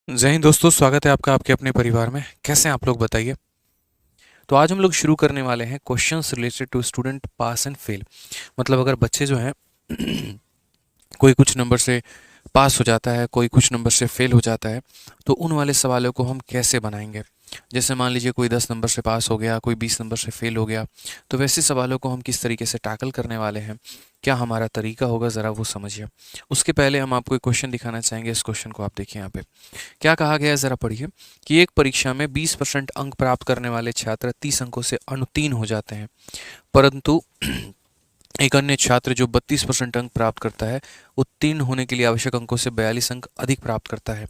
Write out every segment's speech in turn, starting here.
जय हिंद दोस्तों, स्वागत है आपका आपके अपने परिवार में। कैसे हैं आप लोग, बताइए। तो आज हम लोग शुरू करने वाले हैं questions related to student pass and fail. मतलब अगर बच्चे जो हैं कोई कुछ नंबर से पास हो जाता है, कोई कुछ नंबर से फेल हो जाता है, तो उन वाले सवालों को हम कैसे बनाएंगे। जैसे मान लीजिए कोई 10 नंबर से पास हो गया, कोई 20 नंबर से फेल हो गया, तो वैसे सवालों को हम किस तरीके से टैकल करने वाले हैं, क्या हमारा तरीका होगा, ज़रा वो समझिए। उसके पहले हम आपको एक क्वेश्चन दिखाना चाहेंगे। इस क्वेश्चन को आप देखिए यहाँ पे क्या कहा गया है, ज़रा पढ़िए कि एक परीक्षा में 20% अंक प्राप्त करने वाले छात्र 30 अंकों से अनुत्तीर्ण हो जाते हैं, परंतु एक अन्य छात्र जो 32% अंक प्राप्त करता है, उत्तीर्ण होने के लिए आवश्यक अंकों से 42 अंक अधिक प्राप्त करता है।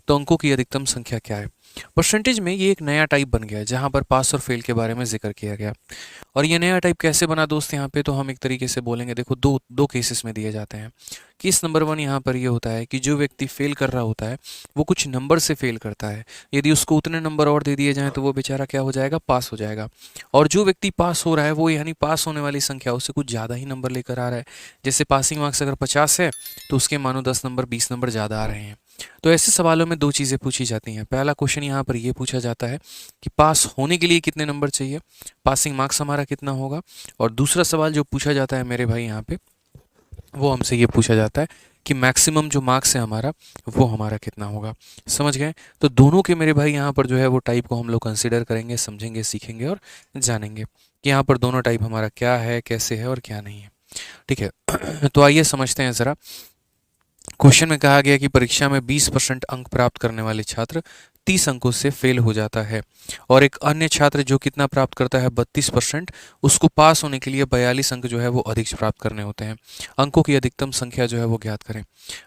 तो अंकों की अधिकतम संख्या क्या है। परसेंटेज में ये एक नया टाइप बन गया है जहां पर पास और फेल के बारे में जिक्र किया गया। और ये नया टाइप कैसे बना दोस्त, यहाँ पे तो हम एक तरीके से बोलेंगे, देखो दो दो केसेस में दिए जाते हैं। केस नंबर 1 यहाँ पर ये होता है कि जो व्यक्ति फेल कर रहा होता है वो कुछ नंबर से फेल करता है। यदि उसको उतने नंबर और दे दिए जाएं तो वो बेचारा क्या हो जाएगा, पास हो जाएगा। और जो व्यक्ति पास हो रहा है वो यानी पास होने वाली संख्या उससे कुछ ज़्यादा ही नंबर लेकर आ रहा है। जैसे पासिंग मार्क्स अगर 50 है तो उसके मानो 10 नंबर 20 नंबर ज़्यादा आ रहे हैं। तो ऐसे सवालों में दो चीज़ें पूछी जाती हैं। पहला क्वेश्चन यहाँ पर ये पूछा जाता है कि पास होने के लिए कितने नंबर चाहिए, पासिंग मार्क्स हमारा कितना होगा। और दूसरा सवाल जो पूछा जाता है मेरे भाई यहाँ पे, वो हमसे ये पूछा जाता है कि मैक्सिमम जो मार्क्स है हमारा, वो हमारा कितना होगा। समझ गए। तो दोनों के मेरे भाई यहाँ पर जो है वो टाइप को हम लोग कंसिडर करेंगे, समझेंगे, सीखेंगे और जानेंगे कि यहाँ पर दोनों टाइप हमारा क्या है, कैसे है और क्या नहीं है। ठीक है। तो आइए समझते हैं ज़रा। क्वेश्चन में कहा गया कि परीक्षा में 20% अंक प्राप्त करने वाले छात्र 30 अंकों से फेल हो जाता है, और एक अन्य छात्र जो कितना प्राप्त करता है 32%, उसको पास होने के लिए 42 अंक जो है वो अधिक प्राप्त करने होते हैं। अंकों की अधिकतम संख्या जो है वो ज्ञात करें।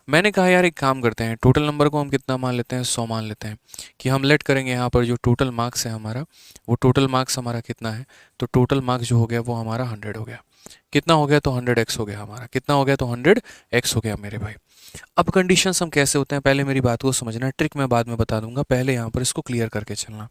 मैंने कहा यार एक काम करते हैं, टोटल नंबर को हम कितना मान लेते हैं, 100 मान लेते हैं। कि हम लेट करेंगे यहाँ पर जो टोटल मार्क्स है हमारा, वो टोटल मार्क्स हमारा कितना है, तो टोटल मार्क्स जो हो गया वो हमारा 100 हो गया। कितना हो गया, तो 100x हो गया हमारा। कितना हो गया, तो 100x हो गया मेरे भाई। अब कंडीशंस हम कैसे होते हैं, पहले मेरी बात को समझना, ट्रिक मैं बाद में बता दूंगा, पहले यहाँ पर इसको क्लियर करके चलना।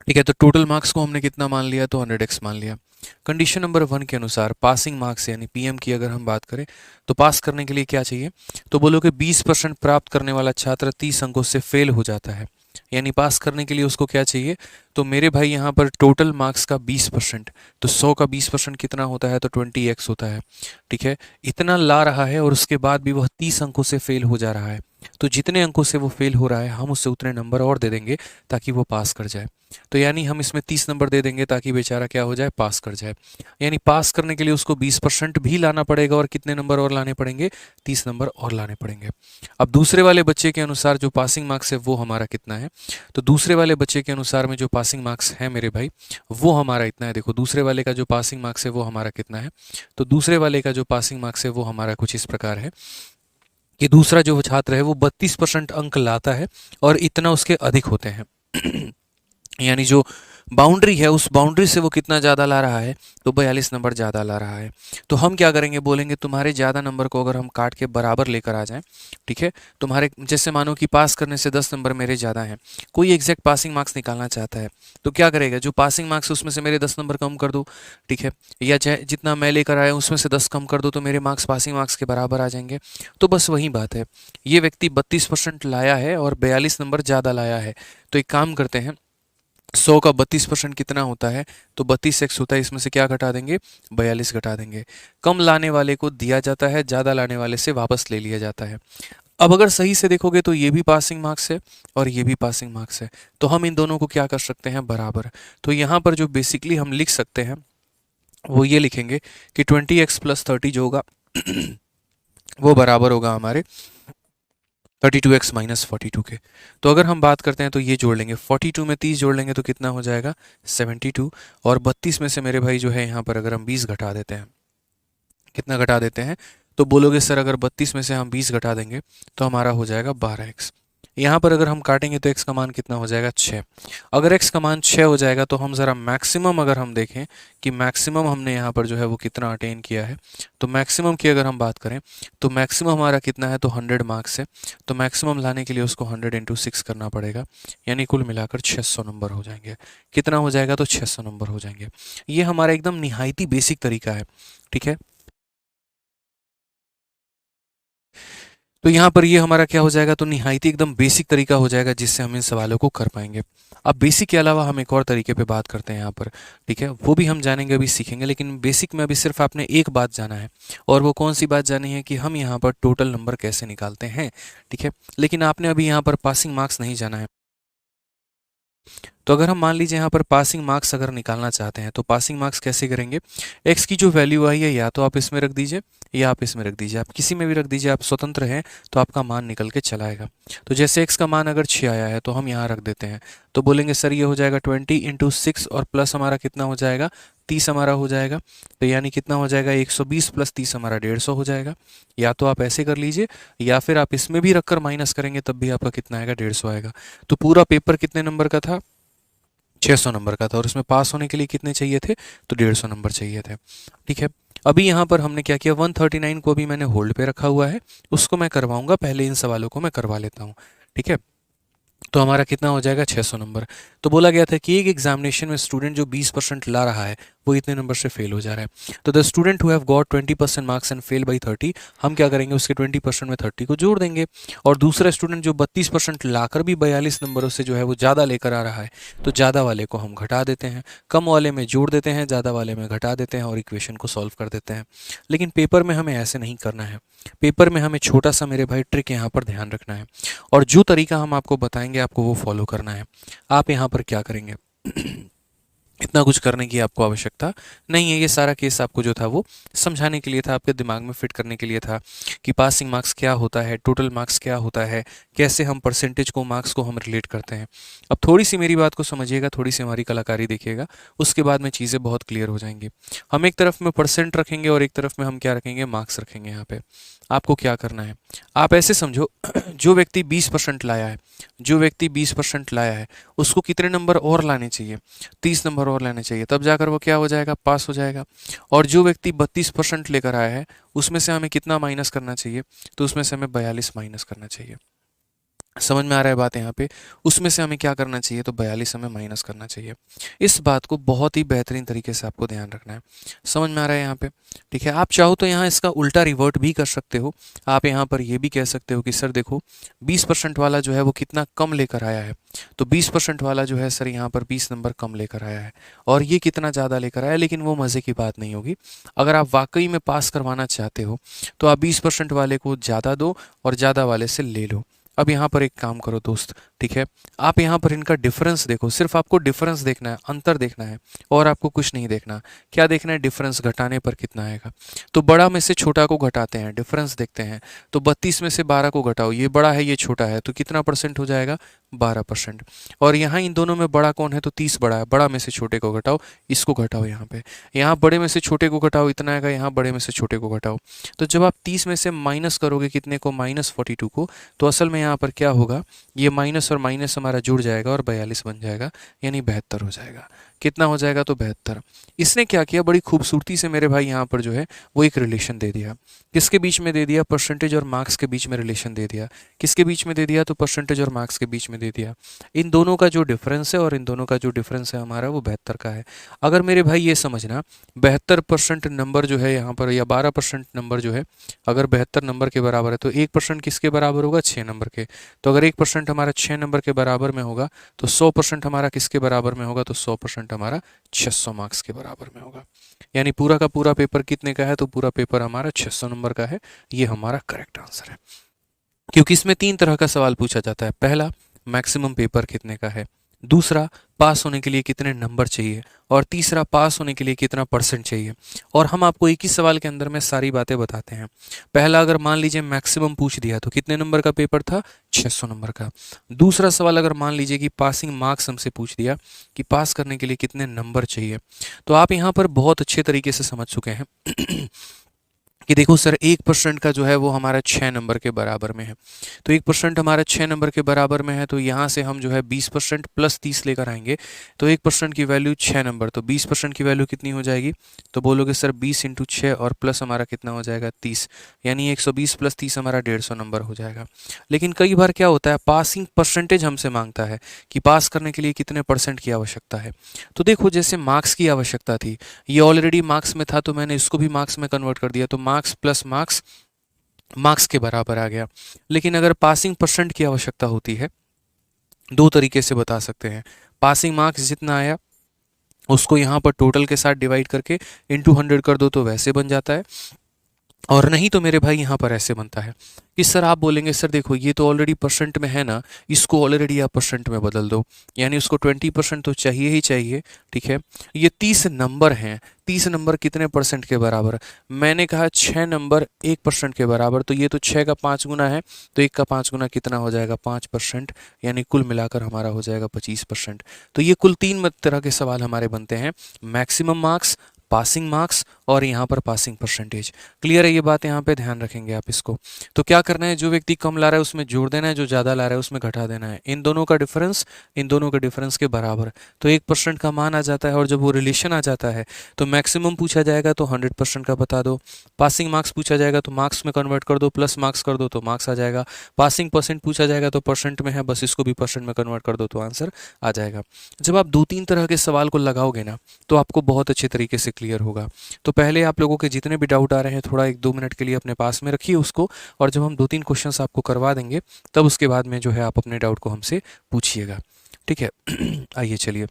ठीक है। तो टोटल मार्क्स को हमने कितना मान लिया, तो 100x मान लिया। कंडीशन नंबर 1 के अनुसार पासिंग मार्क्स यानी पीएम की अगर हम बात करें, तो पास करने के लिए क्या चाहिए, तो बोलो कि 20% प्राप्त करने वाला छात्र 30 अंकों से फेल हो जाता है, यानी पास करने के लिए उसको क्या चाहिए, तो मेरे भाई यहाँ पर टोटल मार्क्स का 20%, तो 100 का 20% कितना होता है, तो 20x होता है। ठीक है। इतना ला रहा है और उसके बाद भी वह 30 अंकों से फेल हो जा रहा है, तो जितने अंकों से वो फेल हो रहा है हम उससे उतने नंबर और दे देंगे ताकि वो पास कर जाए। तो यानी हम इसमें 30 नंबर दे देंगे ताकि बेचारा क्या हो जाए, पास कर जाए। यानी पास करने के लिए उसको 20% भी लाना पड़ेगा, और कितने नंबर और लाने पड़ेंगे, 30 नंबर और लाने पड़ेंगे। अब दूसरे वाले बच्चे के अनुसार जो पासिंग मार्क्स है वो हमारा कितना है, तो दूसरे वाले बच्चे के अनुसार में जो पासिंग मार्क्स है मेरे भाई, वो हमारा इतना है। देखो दूसरे वाले का जो पासिंग मार्क्स है वो हमारा कितना है, तो दूसरे वाले का जो पासिंग मार्क्स है वो हमारा कुछ इस प्रकार है कि दूसरा जो छात्र है वो 32% अंक लाता है और इतना उसके अधिक होते हैं। यानी जो बाउंड्री है उस बाउंड्री से वो कितना ज़्यादा ला रहा है, तो 42 नंबर ज़्यादा ला रहा है। तो हम क्या करेंगे, बोलेंगे तुम्हारे ज़्यादा नंबर को अगर हम काट के बराबर लेकर आ जाएं, ठीक है, तुम्हारे जैसे मानो कि पास करने से 10 नंबर मेरे ज़्यादा हैं, कोई एग्जैक्ट पासिंग मार्क्स निकालना चाहता है, तो क्या करेगा, जो पासिंग मार्क्स उसमें से मेरे 10 नंबर कम कर दो। ठीक है। या चाहे जितना मैं लेकर आया उसमें से 10 कम कर दो, तो मेरे मार्क्स पासिंग मार्क्स के बराबर आ जाएंगे। तो बस वही बात है, ये व्यक्ति 32% लाया है और 42 नंबर ज़्यादा लाया है। तो एक काम करते हैं, 100 का 32% कितना होता है, तो 32x होता है, इसमें से क्या घटा देंगे, 42 घटा देंगे। कम लाने वाले को दिया जाता है, ज़्यादा लाने वाले से वापस ले लिया जाता है। अब अगर सही से देखोगे तो ये भी पासिंग मार्क्स है और ये भी पासिंग मार्क्स है, तो हम इन दोनों को क्या कर सकते हैं, बराबर। तो यहाँ पर जो बेसिकली हम लिख सकते हैं वो ये लिखेंगे कि 20x प्लस 30 जो होगा वो बराबर होगा हमारे 32x माइनस 42 के। तो अगर हम बात करते हैं तो ये जोड़ लेंगे, 42 में 30 जोड़ लेंगे तो कितना हो जाएगा, 72। और 32 में से मेरे भाई जो है यहाँ पर अगर हम 20 घटा देते हैं, कितना घटा देते हैं, तो बोलोगे सर अगर 32 में से हम 20 घटा देंगे तो हमारा हो जाएगा 12x। यहाँ पर अगर हम काटेंगे तो x का मान कितना हो जाएगा, 6। अगर x का मान 6 हो जाएगा तो हम ज़रा मैक्सिमम अगर हम देखें कि मैक्सिमम हमने यहाँ पर जो है वो कितना अटेन किया है, तो मैक्सिमम की अगर हम बात करें तो मैक्सिमम हमारा कितना है, तो 100 मार्क्स है। तो मैक्सिमम लाने के लिए उसको 100 इंटू 6 करना पड़ेगा, यानी कुल मिलाकर 600 नंबर हो जाएंगे। कितना हो जाएगा, तो 600 नंबर हो जाएंगे। ये हमारा एकदम निहायती बेसिक तरीका है। ठीक है। तो यहाँ पर ये हमारा क्या हो जाएगा, तो निहायती एकदम बेसिक तरीका हो जाएगा जिससे हम इन सवालों को कर पाएंगे। अब बेसिक के अलावा हम एक और तरीके पे बात करते हैं यहाँ पर, ठीक है, वो भी हम जानेंगे, अभी सीखेंगे, लेकिन बेसिक में अभी सिर्फ आपने एक बात जाना है, और वो कौन सी बात जानी है कि हम यहाँ पर टोटल नंबर कैसे निकालते हैं, ठीक है। लेकिन आपने अभी यहाँ पर पासिंग मार्क्स नहीं जाना है। तो अगर हम मान लीजिए यहाँ पर पासिंग मार्क्स अगर निकालना चाहते हैं तो पासिंग मार्क्स कैसे करेंगे, एक्स की जो वैल्यू आई है या तो आप इसमें रख दीजिए या आप इसमें रख दीजिए, आप किसी में भी रख दीजिए, आप स्वतंत्र हैं, तो आपका मान निकल के चला आएगा। तो जैसे एक्स का मान अगर 6 आया है तो हम यहाँ रख देते हैं, तो बोलेंगे सर ये हो जाएगा 20 × 6 और प्लस हमारा कितना हो जाएगा, 30 हमारा हो जाएगा। तो यानी कितना हो जाएगा, 120 + 30 हमारा 150 हो जाएगा। या तो आप ऐसे कर लीजिए या फिर आप इसमें भी रखकर माइनस करेंगे तब भी आपका कितना आएगा, 150 आएगा। तो पूरा पेपर कितने नंबर का था, 600 नंबर का था, और उसमें पास होने के लिए कितने चाहिए थे, तो 150 नंबर चाहिए थे, ठीक है। अभी यहाँ पर हमने क्या किया, 139 को भी मैंने होल्ड पे रखा हुआ है, उसको मैं करवाऊंगा, पहले इन सवालों को मैं करवा लेता हूँ, ठीक है। तो हमारा कितना हो जाएगा, 600 नंबर। तो बोला गया था कि एक एग्जामिनेशन में स्टूडेंट जो 20% ला रहा है वो इतने नंबर से फेल हो जा रहा है। तो the student who have got 20% marks and fail by 30, हम क्या करेंगे, उसके 20% में 30 को जोड़ देंगे। और दूसरा स्टूडेंट जो 32% लाकर भी 42 नंबरों से जो है वो ज़्यादा लेकर आ रहा है, तो ज़्यादा वाले को हम घटा देते हैं, कम वाले में जोड़ देते हैं, ज़्यादा वाले में घटा देते हैं और इक्वेशन को सॉल्व कर देते हैं। लेकिन पेपर में हमें ऐसे नहीं करना है। पेपर में हमें छोटा सा मेरे भाई ट्रिक यहाँ पर ध्यान रखना है, और जो तरीका हम आपको बताएंगे आपको वो फॉलो करना है। आप यहाँ पर क्या करेंगे इतना कुछ करने की आपको आवश्यकता नहीं है, ये सारा केस आपको जो था वो समझाने के लिए था, आपके दिमाग में फिट करने के लिए था कि पासिंग मार्क्स क्या होता है, टोटल मार्क्स क्या होता है, कैसे हम परसेंटेज को, मार्क्स को हम रिलेट करते हैं। अब थोड़ी सी मेरी बात को समझिएगा, थोड़ी सी हमारी कलाकारी देखिएगा, उसके बाद में चीज़ें बहुत क्लियर हो जाएंगी। हम एक तरफ में परसेंट रखेंगे और एक तरफ में हम क्या रखेंगे, मार्क्स रखेंगे। यहाँ पे आपको क्या करना है, आप ऐसे समझो जो व्यक्ति 20% लाया है, जो व्यक्ति 20% लाया है उसको कितने नंबर और लाने चाहिए, 30 नंबर और लाने चाहिए, तब जाकर वो क्या हो जाएगा, पास हो जाएगा। और जो व्यक्ति 32% लेकर आया है उसमें से हमें कितना माइनस करना चाहिए, तो उसमें से हमें 42 माइनस करना चाहिए। समझ में आ रहा है बात यहाँ पे, उसमें से हमें क्या करना चाहिए, तो 42 हमें माइनस करना चाहिए। इस बात को बहुत ही बेहतरीन तरीके से आपको ध्यान रखना है। समझ में आ रहा है यहाँ पे, ठीक है। आप चाहो तो यहाँ इसका उल्टा रिवर्ट भी कर सकते हो, आप यहाँ पर ये भी कह सकते हो कि सर देखो 20% वाला जो है वो कितना कम लेकर आया है, तो 20% वाला जो है सर यहाँ पर 20 नंबर कम लेकर आया है, और ये कितना ज़्यादा लेकर आया। लेकिन वो मज़े की बात नहीं होगी। अगर आप वाकई में पास करवाना चाहते हो तो आप 20% वाले को ज़्यादा दो और ज़्यादा वाले से ले लो। अब यहाँ पर एक काम करो दोस्त, ठीक है, आप यहाँ पर इनका डिफरेंस देखो, सिर्फ आपको डिफरेंस देखना है, अंतर देखना है, और आपको कुछ नहीं देखना। क्या देखना है, डिफरेंस घटाने पर कितना आएगा। तो बड़ा में से छोटा को घटाते हैं, डिफरेंस देखते हैं। तो 32 में से 12 को घटाओ, ये बड़ा है ये छोटा है, तो कितना परसेंट हो जाएगा, 12%। और यहाँ इन दोनों में बड़ा कौन है, तो 30 बड़ा है, बड़ा में से छोटे को घटाओ, इसको घटाओ यहाँ पे, यहाँ बड़े में से छोटे को घटाओ, इतना आएगा, यहाँ बड़े में से छोटे को घटाओ। तो जब आप 30 में से माइनस करोगे कितने को, -42 को, तो असल में यहाँ पर क्या होगा, ये माइनस और माइनस हमारा जुड़ जाएगा और 42 बन जाएगा, यानी 72 हो जाएगा। कितना हो जाएगा, तो 72। इसने क्या किया, बड़ी खूबसूरती से मेरे भाई यहाँ पर जो है वो एक रिलेशन दे दिया। किसके बीच में दे दिया, परसेंटेज और मार्क्स के बीच में रिलेशन दे दिया। किसके बीच में दे दिया, तो परसेंटेज और मार्क्स के बीच में दे दिया। इन दोनों का जो डिफरेंस है, और इन दोनों का जो डिफरेंस है हमारा, वो 72 का है। अगर मेरे भाई ये समझना, 72% नंबर जो है यहाँ पर, या 12% नंबर जो है, अगर 72 नंबर के बराबर है तो 1% किसके बराबर होगा, 6 नंबर के। तो अगर 1% हमारा 6 नंबर के बराबर में होगा तो 100% हमारा किसके बराबर में होगा, तो 100% हमारा 600 मार्क्स के बराबर में होगा। यानी पूरा का पूरा पेपर कितने का है, तो पूरा पेपर हमारा 600 नंबर का है। ये हमारा करेक्ट आंसर है, क्योंकि इसमें 3 तरह का सवाल पूछा जाता है। पहला, मैक्सिमम पेपर कितने का है, दूसरा, पास होने के लिए कितने नंबर चाहिए, और तीसरा, पास होने के लिए कितना परसेंट चाहिए। और हम आपको एक ही सवाल के अंदर में सारी बातें बताते हैं। पहला, अगर मान लीजिए मैक्सिमम पूछ दिया तो कितने नंबर का पेपर था, 600 नंबर का। दूसरा सवाल, अगर मान लीजिए कि पासिंग मार्क्स हमसे पूछ दिया कि पास करने के लिए कितने नंबर चाहिए, तो आप यहाँ पर बहुत अच्छे तरीके से समझ चुके हैं कि देखो सर 1% का जो है वो हमारा 6 नंबर के बराबर में है। तो 1% हमारा 6 नंबर के बराबर में है, तो यहाँ से हम जो है 20% प्लस 30 लेकर आएंगे। तो 1% की वैल्यू 6 नंबर, तो 20% की वैल्यू कितनी हो जाएगी, तो बोलोगे सर 20 × 6 और प्लस हमारा कितना हो जाएगा, 30, यानी 120 + 30 हमारा 150 नंबर हो जाएगा। लेकिन कई बार क्या होता है, पासिंग परसेंटेज हमसे मांगता है कि पास करने के लिए कितने परसेंट की आवश्यकता है। तो देखो जैसे मार्क्स की आवश्यकता थी, ये ऑलरेडी मार्क्स में था, तो मैंने इसको भी मार्क्स में कन्वर्ट कर दिया। तो मार्क्स प्लस मार्क्स मार्क्स के बराबर आ गया। लेकिन अगर पासिंग परसेंट की आवश्यकता होती है, दो तरीके से बता सकते हैं। पासिंग मार्क्स जितना आया उसको यहाँ पर टोटल के साथ डिवाइड करके इंटू 100 कर दो तो वैसे बन जाता है, और नहीं तो मेरे भाई यहाँ पर ऐसे बनता है कि सर आप बोलेंगे सर देखो ये तो ऑलरेडी परसेंट में है ना, इसको ऑलरेडी आप परसेंट में बदल दो, यानी उसको 20% तो चाहिए ही चाहिए। ठीक है, ये 30 नंबर हैं, 30 नंबर कितने परसेंट के बराबर? मैंने कहा 6 नंबर 1% के बराबर, तो ये तो 6 का 5 गुना है, तो 1 का 5 गुना कितना हो जाएगा? 5%, यानी कुल मिलाकर हमारा हो जाएगा 25%। तो ये कुल 3 तरह के सवाल हमारे बनते हैं, मैक्सिमम मार्क्स, पासिंग मार्क्स और यहाँ पर पासिंग परसेंटेज। क्लियर है ये बात? यहाँ पे ध्यान रखेंगे आप इसको। तो क्या करना है, जो व्यक्ति कम ला रहा है उसमें जोड़ देना है, जो ज़्यादा ला रहा है उसमें घटा देना है। इन दोनों का डिफरेंस इन दोनों के डिफरेंस के बराबर, तो 1% का मान आ जाता है। और जब वो रिलेशन आ जाता है तो मैक्सिमम पूछा जाएगा तो 100% का बता दो, पासिंग मार्क्स पूछा जाएगा तो मार्क्स में कन्वर्ट कर दो, प्लस मार्क्स कर दो तो मार्क्स आ जाएगा, पासिंग परसेंट पूछा जाएगा तो परसेंट में है, बस इसको भी परसेंट में कन्वर्ट कर दो तो आंसर आ जाएगा। जब आप 2-3 तरह के सवाल को लगाओगे ना तो आपको बहुत अच्छे तरीके से क्लियर होगा। तो पहले आप लोगों के जितने भी डाउट आ रहे हैं थोड़ा 1-2 मिनट के लिए अपने पास में रखिए उसको, और जब हम 2-3 क्वेश्चंस आपको करवा देंगे तब उसके बाद में जो है आप अपने डाउट को हमसे पूछिएगा। ठीक है आइए चलिए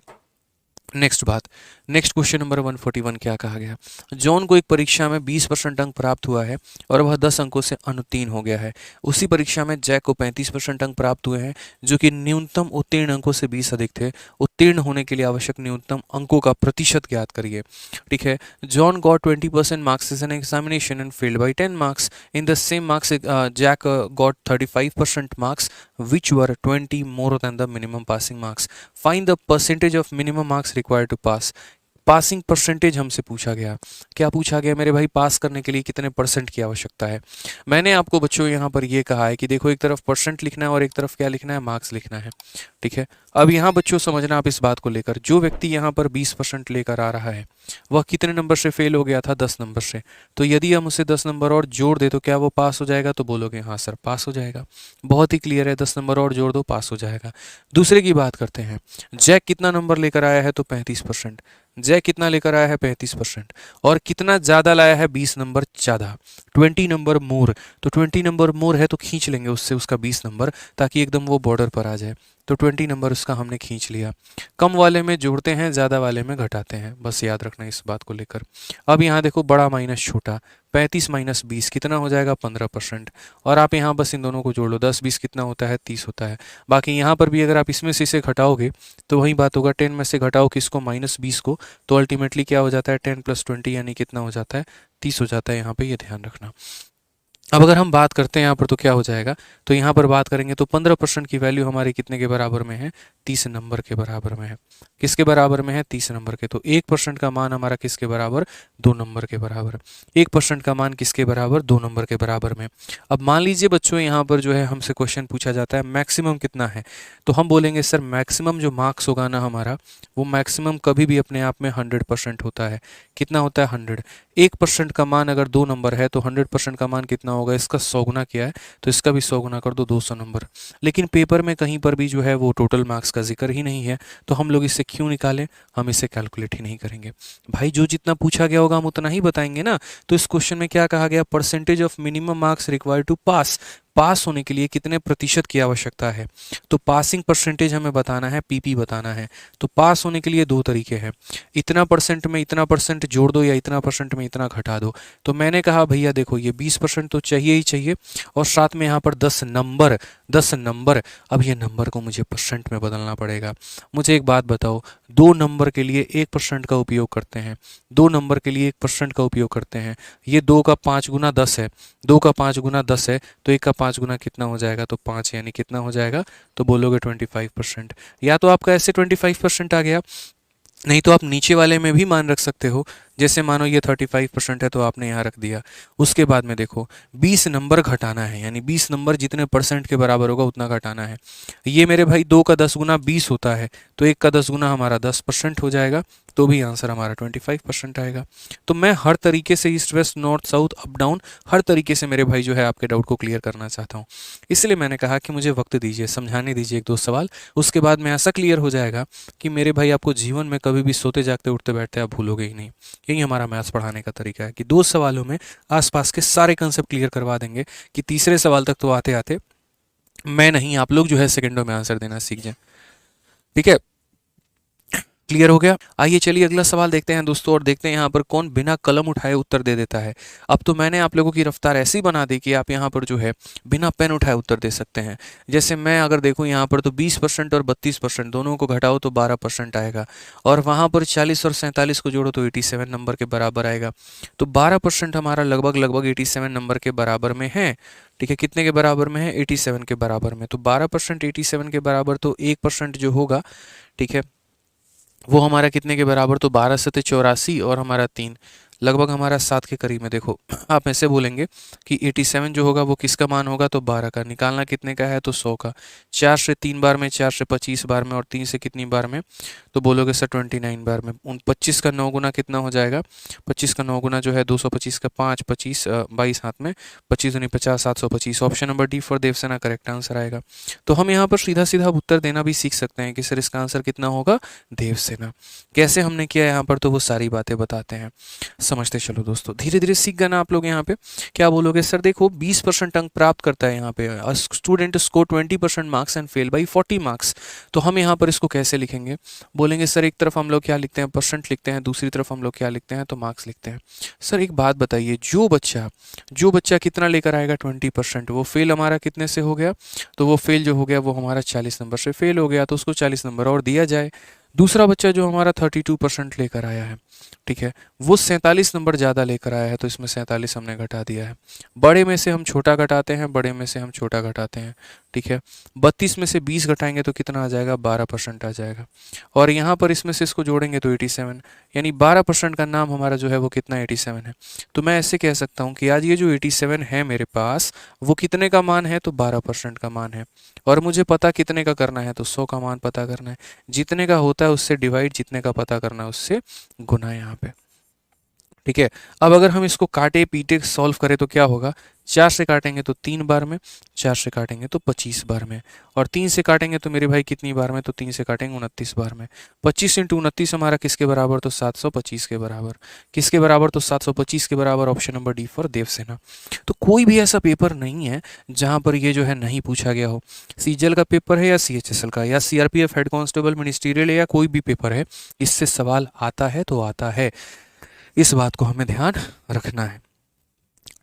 नेक्स्ट बात, नेक्स्ट क्वेश्चन नंबर 141 क्या कहा गया? जॉन को एक परीक्षा में 20% अंक प्राप्त हुआ है और वह 10 अंकों से अनुत्तीर्ण हो गया है। उसी परीक्षा में जैक को 35% अंक प्राप्त हुए हैं जो कि न्यूनतम उत्तीर्ण अंकों से 20 अधिक थे। उत्तीर्ण होने के लिए आवश्यक न्यूनतम अंकों का प्रतिशत ज्ञात करिए। ठीक है, John got 20% marks is an examination and failed by 10 marks. In the same marks Jack got 35% marks which were 20 more than the minimum passing marks. Find the percentage of minimum marks required to pass. Passing percentage हमसे पूछा गया। क्या पूछा गया मेरे भाई? पास करने के लिए कितने परसेंट की आवश्यकता है। मैंने आपको बच्चों यहाँ पर ये कहा है कि देखो एक तरफ परसेंट लिखना है और एक तरफ क्या लिखना है? मार्क्स लिखना है। ठीक है, अब यहाँ बच्चों समझना आप इस बात को लेकर, जो व्यक्ति यहाँ पर 20% लेकर आ रहा है वह कितने नंबर से फेल हो गया था? 10 नंबर से। तो यदि हम उसे 10 नंबर और जोड़ दे तो क्या वो पास हो जाएगा? तो बोलोगे हाँ सर पास हो जाएगा। बहुत ही क्लियर है, 10 नंबर और जोड़ दो पास हो जाएगा। दूसरे की बात करते हैं, जैक कितना नंबर लेकर आया है? तो 35%। जैक कितना लेकर आया है? 35%। और कितना ज़्यादा लाया है? 20 नंबर ज़्यादा, 20 नंबर मोर। तो 20 नंबर मोर है तो खींच लेंगे उससे उसका 20 नंबर, ताकि एकदम वो बॉर्डर पर आ जाए। तो 20 नंबर उसका हमने खींच लिया। कम वाले में जोड़ते हैं, ज़्यादा वाले में घटाते हैं, बस याद रखना इस बात को लेकर। अब यहाँ देखो बड़ा माइनस छोटा, 35 माइनस 20 कितना हो जाएगा? 15%। और आप यहाँ बस इन दोनों को जोड़ लो, 10-20 कितना होता है? 30 होता है। बाकी यहाँ पर भी अगर आप इसमें से इसे घटाओगे तो वही बात होगा, 10 में से घटाओ किसको? -20 को, तो अल्टीमेटली क्या हो जाता है? 10 + 20 यानी कितना हो जाता है? 30 हो जाता है। यहाँ पे ये ध्यान रखना। अब अगर हम बात करते हैं यहाँ पर तो क्या हो जाएगा? तो यहाँ पर बात करेंगे तो 15% की वैल्यू हमारी कितने के बराबर में है? 30 नंबर के बराबर में है। किसके बराबर में है? 30 नंबर के। तो 1% का मान हमारा किसके बराबर? 2 नंबर के बराबर। 1% का मान किसके बराबर? 2 नंबर के बराबर में। अब मान लीजिए बच्चों यहाँ पर जो है हमसे क्वेश्चन पूछा जाता है मैक्सिमम कितना है, तो हम बोलेंगे सर मैक्सिमम जो मार्क्स होगा ना हमारा, वो मैक्सिमम कभी भी अपने आप में 100% होता है। कितना होता है? 100। 1% का मान अगर 2 नंबर है तो 100% का मान कितना होगा? इसका 100 गुना किया है तो इसका भी 100 गुना कर दो, 200 नंबर। लेकिन पेपर में कहीं पर भी जो है वो टोटल मार्क्स का जिक्र ही नहीं है, तो हम लोग इससे क्यों निकालें? हम इसे कैलकुलेट ही नहीं करेंगे। भाई जो जितना पूछा गया होगा हम उतना ही बताएंगे ना। तो इस क्वेश्चन में क्या कहा गया? Percentage of minimum marks required to pass. Pass होने के लिए कितने प्रतिशत की आवश्यकता है? तो पासिंग परसेंटेज हमें बताना है, पीपी बताना है। तो पास होने के लिए दो तरीके हैं, इतना परसेंट में इतना परसेंट जोड़ दो या इतना परसेंट में इतना घटा दो। तो मैंने कहा भैया देखो ये 20% तो चाहिए ही चाहिए, और साथ में यहाँ पर 10 नंबर, 10 नंबर। अब ये नंबर को मुझे परसेंट में बदलना पड़ेगा। मुझे एक बात बताओ, 2 नंबर के लिए 1% का उपयोग करते हैं, 2 नंबर के लिए 1% का उपयोग करते हैं। ये 2 का 5 गुना 10 है, 2 का 5 गुना 10 है, तो 1 का 5 गुना कितना हो जाएगा? तो 5, यानी कितना हो जाएगा? तो बोलोगे 25%। या तो आपका ऐसे 25% आ गया, नहीं तो आप नीचे वाले में भी मान रख सकते हो। जैसे मानो ये 35% है तो आपने यहाँ रख दिया। उसके बाद में देखो 20 नंबर घटाना है, यानी 20 नंबर जितने परसेंट के बराबर होगा उतना घटाना है। ये मेरे भाई 2 का 10 गुना 20 होता है, तो 1 का 10 गुना हमारा 10% हो जाएगा, तो भी आंसर हमारा 25% आएगा। तो मैं हर तरीके से east west north south up down हर तरीके से मेरे भाई जो है आपके डाउट को क्लियर करना चाहता हूँ। इसलिए मैंने कहा कि मुझे वक्त दीजिए, समझाने दीजिए 1-2 सवाल, उसके बाद में ऐसा क्लियर हो जाएगा कि मेरे भाई आपको जीवन में कभी भी सोते जागते उठते बैठते आप भूलोगे ही नहीं। यही हमारा मैथ्स पढ़ाने का तरीका है कि 2 सवालों में आसपास के सारे कंसेप्ट क्लियर करवा देंगे कि तीसरे सवाल तक तो आते आते मैं नहीं, आप लोग जो है सेकंडों में आंसर देना सीख जाएं। ठीक है, क्लियर हो गया। आइए चलिए अगला सवाल देखते हैं दोस्तों, और देखते हैं यहाँ पर कौन बिना कलम उठाए उत्तर दे देता है। अब तो मैंने आप लोगों की रफ्तार ऐसी बना दी कि आप यहाँ पर जो है बिना पेन उठाए उत्तर दे सकते हैं। जैसे मैं अगर देखूँ यहाँ पर तो 20% और 32% दोनों को घटाओ तो 12% आएगा, और वहाँ पर 40 और 47 को जोड़ो तो 87 नंबर के बराबर आएगा। तो 12% हमारा लगभग लगभग 87 नंबर के बराबर में है। ठीक है, कितने के बराबर में है? 87 के बराबर में। तो 12% 87 के बराबर, तो 1% जो होगा, ठीक है, वो हमारा कितने के बराबर? तो 12 से 84 और हमारा 3, लगभग हमारा 7 के करीब में। देखो आप ऐसे बोलेंगे कि 87 जो होगा वो किसका मान होगा? तो 12 का। निकालना कितने का है? तो 100 का। 4 से 3 बार में, 4 से 25 बार में, और 3 से कितनी बार में? तो बोलोगे सर 29 बार में। उन 25 का 9 गुना कितना हो जाएगा? 25 का 9 गुना जो है 225 का 5, 25 22 हाथ में, 25 दूनी 50, 725। Option number D for Devsena correct answer आएगा। तो हम यहाँ पर सीधा सीधा उत्तर देना भी सीख सकते हैं कि सर इसका आंसर कितना होगा? देवसेना। कैसे हमने किया यहाँ पर, तो वो सारी बातें बताते हैं, समझते चलो दोस्तों। धीरे धीरे सीख गए ना आप लोग। यहाँ पे क्या बोलोगे? सर देखो 20% अंक प्राप्त करता है यहाँ पे, student score 20% marks and fail by 40 marks. तो हम यहाँ पर इसको कैसे लिखेंगे? बोलेंगे सर एक तरफ हम लोग क्या लिखते हैं? परसेंट लिखते हैं, दूसरी तरफ हम लोग क्या लिखते हैं? तो मार्क्स लिखते हैं। सर एक बात बताइए, जो बच्चा कितना लेकर आएगा? 20%, वो फेल हमारा कितने से हो गया? तो वो फेल जो हो गया वो हमारा 40 नंबर से फेल हो गया, तो उसको 40 नंबर और दिया जाए। दूसरा बच्चा जो हमारा 32% लेकर आया है, ठीक है, वो 47 नंबर ज़्यादा लेकर आया है, तो इसमें 47 हमने घटा दिया है। बड़े में से हम छोटा घटाते हैं, बड़े में से हम छोटा घटाते हैं, ठीक है। 32 में से 20 घटाएंगे तो कितना आ जाएगा? 12% आ जाएगा। और यहाँ पर इसमें से इसको जोड़ेंगे तो 87, यानी 12% का नाम हमारा जो है वो कितना? 87 है। तो मैं ऐसे कह सकता हूँ कि आज ये जो 87 है मेरे पास, वो कितने का मान है? तो 12% का मान है। और मुझे पता कितने का करना है? तो 100 का मान पता करना है। जितने का होता है उससे डिवाइड, जितने का पता करना है उससे गुना यहाँ पे। ठीक है, अब अगर हम इसको काटे पीटे सॉल्व करें तो क्या होगा? 4 से काटेंगे तो 3 बार में, 4 से काटेंगे तो 25 बार में, और 3 से काटेंगे तो मेरे भाई कितनी बार में? तो 3 से काटेंगे 29 बार में। 25 इंटू 29 हमारा किसके बराबर? तो 725 के बराबर। किसके बराबर? तो 725 के बराबर। Option number D for Devsena. तो कोई भी ऐसा पेपर नहीं है जहाँ पर ये जो है नहीं पूछा गया हो। सीजीएल का पेपर है या सीएचएसएल का या सीआरपीएफ हेड कांस्टेबल मिनिस्ट्रियल या कोई भी पेपर है, इससे सवाल आता है तो आता है। इस बात को हमें ध्यान रखना है।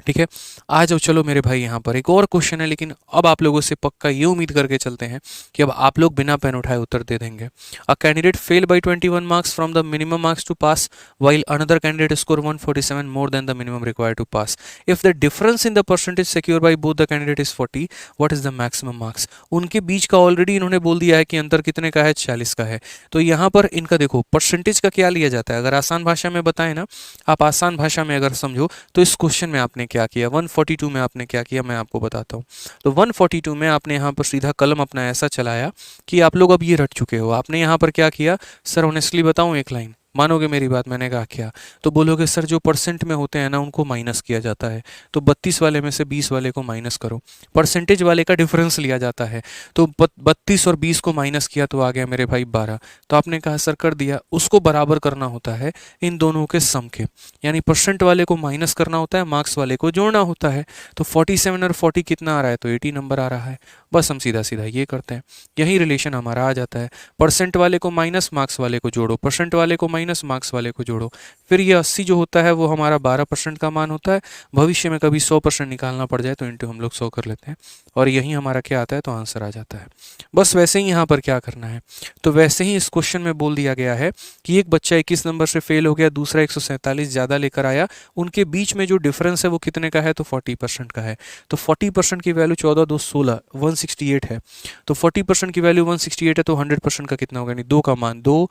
ठीक है, आ जाओ चलो मेरे भाई, यहाँ पर एक और क्वेश्चन है, लेकिन अब आप लोगों से पक्का ये उम्मीद करके चलते हैं कि अब आप लोग बिना पेन उठाए उत्तर दे देंगे। A candidate fail by 21 marks from the minimum marks to pass while another candidate score 147 more than the minimum required to pass. If the difference in the percentage secured by both the candidate is 40, what is the maximum marks? उनके बीच का already इन्होंने बोल दिया है कि अंतर कितने का है? 40 का है। तो यहाँ पर इनका देखो परसेंटेज का क्या लिया जाता है। अगर आसान भाषा में बताएं ना, आप आसान भाषा में अगर समझो तो इस क्वेश्चन में आपने क्या किया, 142 में आपने क्या किया, मैं आपको बताता हूँ। तो 142 में आपने यहाँ पर सीधा कलम अपना ऐसा चलाया कि आप लोग अब ये रट चुके हो। आपने यहाँ पर क्या किया? सर ऑनेस्टली बताऊँ, एक लाइन मानोगे मेरी बात? मैंने कहा क्या? तो बोलोगे सर जो परसेंट में होते हैं ना उनको माइनस किया जाता है। तो 32 वाले में से 20 वाले को माइनस करो, परसेंटेज वाले का डिफरेंस लिया जाता है। तो 32 और 20 को माइनस किया तो आ गया मेरे भाई 12। तो आपने कहा सर कर दिया। उसको बराबर करना होता है इन दोनों के सम के, यानी परसेंट वाले को माइनस करना होता है, मार्क्स वाले को जोड़ना होता है। तो 47 और 40 कितना आ रहा है? तो 80 नंबर आ रहा है। बस हम सीधा सीधा ये करते हैं, यही रिलेशन हमारा आ जाता है। परसेंट वाले को माइनस, मार्क्स वाले को जोड़ो, परसेंट वाले को माइनस, मार्क्स वाले को जोड़ो। फिर ये 80 जो होता है वो हमारा 12% का मान होता है। भविष्य में कभी 100% निकालना पड़ जाए तो इंटू हम लोग 100 कर लेते हैं, और यही हमारा क्या आता है? तो आंसर आ जाता है। बस वैसे ही यहाँ पर क्या करना है? तो वैसे ही इस क्वेश्चन में बोल दिया गया है कि एक बच्चा 21 नंबर से फेल हो गया, दूसरा 147 ज़्यादा लेकर आया, उनके बीच में जो डिफरेंस है वो कितने का है? तो 40% का है। तो 40% की वैल्यू 14 2 16 168 है। तो 40% की वैल्यू 168 है, तो 100% का कितना होगा? यानी 2 का मान 2,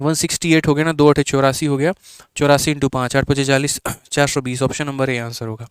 168 हो गया ना, 2 8 84 हो गया, 84 into 5 8 5 40, 420। Option number A answer होगा।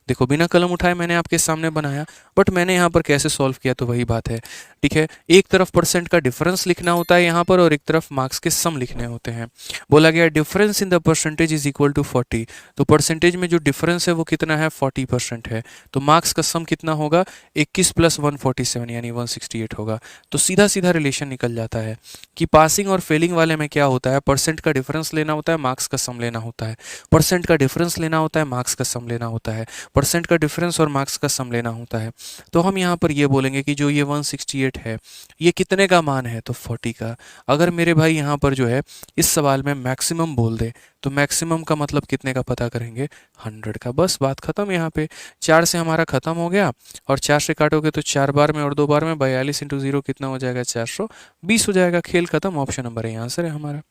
देखो बिना कलम उठाए मैंने आपके सामने बनाया, बट मैंने यहाँ पर कैसे सॉल्व किया? तो वही बात है, ठीक है। एक तरफ परसेंट का डिफरेंस लिखना होता है यहाँ पर, और एक तरफ मार्क्स के सम लिखने होते हैं। बोला गया difference in the percentage is equal to 40। तो परसेंटेज में जो डिफरेंस है वो कितना है? 40% है। तो मार्क्स का सम कितना होगा? 21 + 147 यानी 168 होगा। तो सीधा सीधा रिलेशन निकल जाता है कि पासिंग और फेलिंग वाले लिखने में क्या होता है, परसेंट का डिफरेंस लेना होता है, मार्क्स का सम लेना होता है, परसेंट का डिफरेंस लेना होता है, मार्क्स का सम लेना होता है, परसेंट का डिफरेंस और मार्क्स का सम लेना होता है। तो हम यहाँ पर ये बोलेंगे कि जो ये 168 है ये कितने का मान है, तो 40 का। अगर मेरे भाई यहाँ पर जो है इस सवाल में मैक्सिमम बोल दे तो मैक्सिमम का मतलब कितने का पता करेंगे, 100 का। बस बात खत्म यहाँ पे। 4 से हमारा खत्म हो गया, और 4 से काटोगे तो 4 बार में और 2 बार में 42 इंटू 0 कितना हो जाएगा, 420 हो जाएगा। खेल खत्म, ऑप्शन नंबर ए आंसर है हमारा।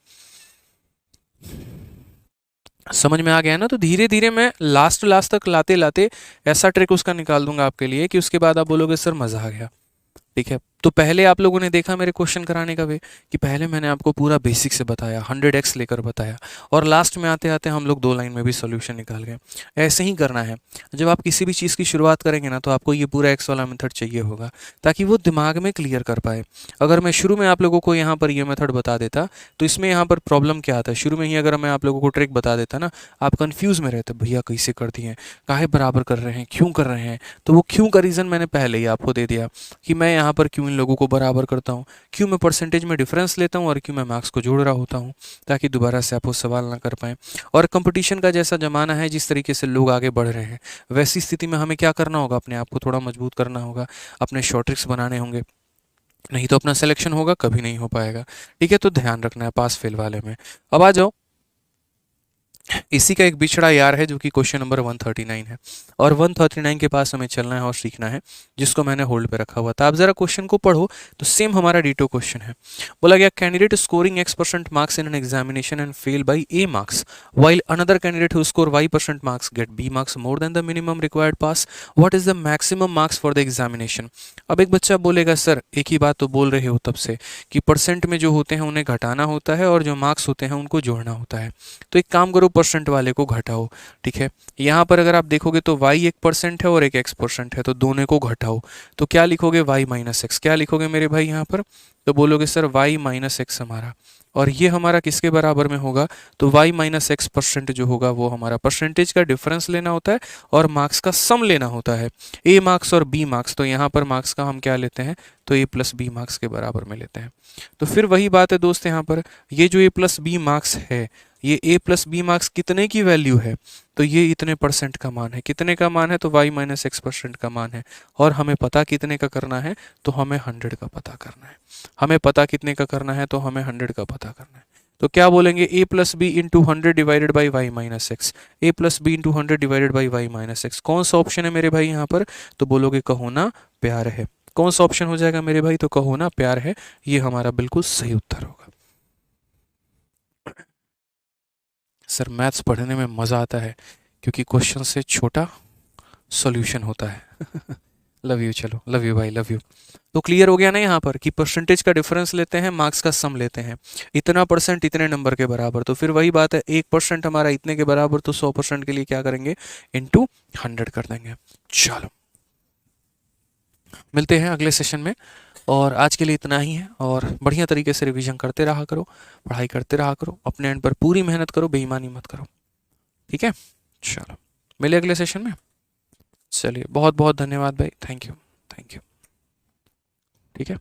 समझ में आ गया ना? तो धीरे धीरे मैं लास्ट लास्ट तक लाते लाते ऐसा ट्रिक उसका निकाल दूंगा आपके लिए कि उसके बाद आप बोलोगे सर मजा आ गया। ठीक है, तो पहले आप लोगों ने देखा मेरे क्वेश्चन कराने का वे कि पहले मैंने आपको पूरा बेसिक से बताया, 100x लेकर बताया, और लास्ट में आते आते हम लोग 2 लाइन में भी सॉल्यूशन निकाल गए। ऐसे ही करना है। जब आप किसी भी चीज़ की शुरुआत करेंगे ना तो आपको ये पूरा एक्स वाला मेथड चाहिए होगा ताकि वो दिमाग में क्लियर कर पाए। अगर मैं शुरू में आप लोगों को यहाँ पर ये मेथड बता देता तो इसमें यहाँ पर प्रॉब्लम क्या आता है, शुरू में ही अगर मैं आप लोगों को ट्रिक बता देता ना, आप कन्फ्यूज़ में रहते, भैया कैसे कर दिए, काहे बराबर कर रहे हैं, क्यों कर रहे हैं। तो वो क्यों का रीज़न मैंने पहले ही आपको दे दिया कि मैं यहाँ पर क्यों इन लोगों को बराबर करता हूँ, क्यों मैं परसेंटेज में डिफरेंस लेता हूँ और क्यों मैं मार्क्स को जोड़ रहा होता हूँ, ताकि दोबारा से आप वो सवाल ना कर पाएँ। और कंपटीशन का जैसा ज़माना है, जिस तरीके से लोग आगे बढ़ रहे हैं, वैसी स्थिति में हमें क्या करना होगा, अपने आप को थोड़ा मजबूत करना होगा, अपने शॉर्ट ट्रिक्स बनाने होंगे, नहीं तो अपना सिलेक्शन होगा कभी नहीं हो पाएगा। ठीक है, तो ध्यान रखना है पास फेल वाले में। अब आ जाओ, इसी का एक बिछड़ा यार है जो कि क्वेश्चन नंबर 139 है, और 139 के पास हमें चलना है और सीखना है, जिसको मैंने होल्ड पे रखा हुआ था। आप जरा क्वेश्चन को पढ़ो तो सेम हमारा डिटो क्वेश्चन है। बोला गया candidate scoring x% marks in an examination and fail by a marks while another candidate who score y% marks get b marks more than the minimum required pass, what is the maximum marks for the examination। अब एक बच्चा बोलेगा sir एक ही बात तो बोल रहे हो तब से कि परसेंट में जो होते हैं उन्हें घटाना होता है और जो मार्क्स होते हैं उनको जोड़ना होता है। तो एक काम करो, परसेंट वाले को घटाओ। ठीक है, यहाँ पर अगर आप देखोगे तो y 1% है और एक x% है, तो दोनों को घटाओ। तो क्या लिखोगे, y माइनस एक्स। क्या लिखोगे मेरे भाई यहाँ पर, तो बोलोगे सर y माइनस एक्स हमारा, और ये हमारा किसके बराबर में होगा, तो y माइनस एक्स परसेंट जो होगा वो हमारा परसेंटेज का डिफरेंस लेना होता है और मार्क्स का सम लेना होता है, a मार्क्स और b मार्क्स। तो यहाँ पर मार्क्स का हम क्या लेते हैं, तो a प्लस बी मार्क्स के बराबर में लेते हैं। तो फिर वही बात है दोस्त, यहाँ पर ये जो a प्लस बी मार्क्स है, ये a प्लस बी मार्क्स कितने की वैल्यू है, तो ये इतने परसेंट का मान है। कितने का मान है, तो y माइनस एक्स परसेंट का मान है। और हमें पता कितने का करना है, तो हमें 100 का पता करना है। हमें पता कितने का करना है, तो हमें 100 का पता करना है। तो क्या बोलेंगे, a plus B into 100 divided by Y minus X, A plus B into 100 divided by Y minus X. कौन सा ऑप्शन है मेरे भाई यहाँ पर, तो बोलोगे कहो ना प्यार है। कौन सा ऑप्शन हो जाएगा मेरे भाई, तो कहो ना प्यार है, ये हमारा बिल्कुल सही उत्तर होगा। सर मैथ्स पढ़ने में मज़ा आता है क्योंकि क्वेश्चन से छोटा सॉल्यूशन होता है। लव यू, चलो लव यू भाई, लव यू। तो क्लियर हो गया ना यहाँ पर कि परसेंटेज का डिफरेंस लेते हैं, मार्क्स का सम लेते हैं, इतना परसेंट इतने नंबर के बराबर। तो फिर वही बात है, 1% हमारा इतने के बराबर, तो 100% के लिए क्या करेंगे, इंटू 100 कर देंगे। चलो मिलते हैं अगले सेशन में, और आज के लिए इतना ही है। और बढ़िया तरीके से रिवीजन करते रहा करो, पढ़ाई करते रहा करो, अपने एंड पर पूरी मेहनत करो, बेईमानी मत करो। ठीक है, चलो मिले अगले सेशन में। चलिए बहुत बहुत धन्यवाद भाई, थैंक यू, थैंक यू। ठीक है।